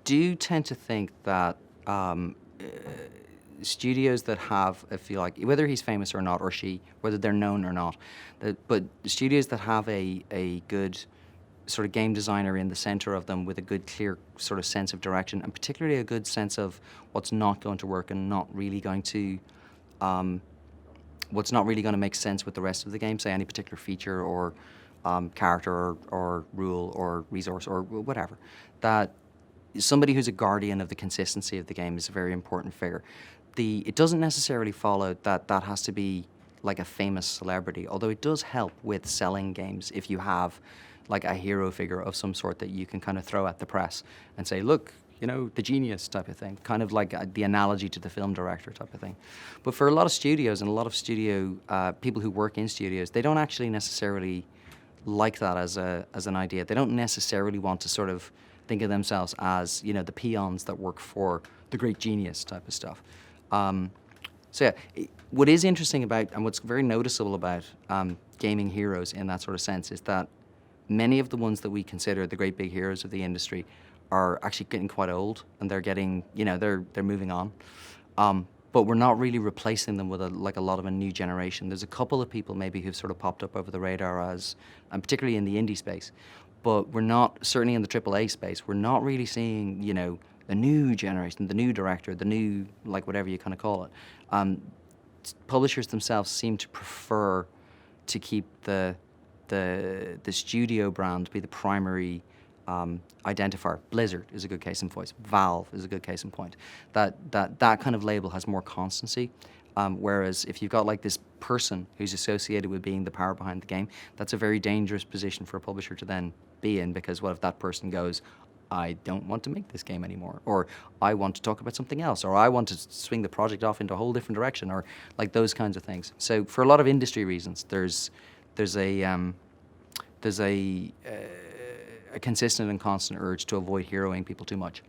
do tend to think that studios that have, if you like, whether he's famous or not, or she, whether they're known or not, but studios that have a good sort of game designer in the center of them with a good, clear sort of sense of direction, and particularly a good sense of what's not going to work and not really going to, what's not really going to make sense with the rest of the game, say any particular feature or character or rule or resource or whatever, that somebody who's a guardian of the consistency of the game is a very important figure. It doesn't necessarily follow that that has to be like a famous celebrity, although it does help with selling games if you have like a hero figure of some sort that you can kind of throw at the press and say, look, you know, the genius type of thing, kind of like the analogy to the film director type of thing. But for a lot of studios and a lot of studio people who work in studios, they don't actually necessarily like that as an idea. They don't necessarily want to sort of think of themselves as, you know, the peons that work for the great genius type of stuff. So yeah, what is interesting about, and what's very noticeable about gaming heroes in that sort of sense, is that many of the ones that we consider the great big heroes of the industry are actually getting quite old, and they're getting, you know, they're moving on. But we're not really replacing them with a lot of a new generation. There's a couple of people maybe who've sort of popped up over the radar as, and particularly in the indie space, but we're not, certainly in the AAA space, we're not really seeing, you know, the new generation, the new director, the new, like whatever you kind of call it. Publishers themselves seem to prefer to keep the studio brand be the primary identifier. Blizzard is a good case in point. Valve is a good case in point. That kind of label has more constancy. Whereas if you've got like this person who's associated with being the power behind the game, that's a very dangerous position for a publisher to then be in, because what if that person goes, I don't want to make this game anymore, or I want to talk about something else, or I want to swing the project off into a whole different direction, or like those kinds of things. So for a lot of industry reasons, there's a consistent and constant urge to avoid heroing people too much.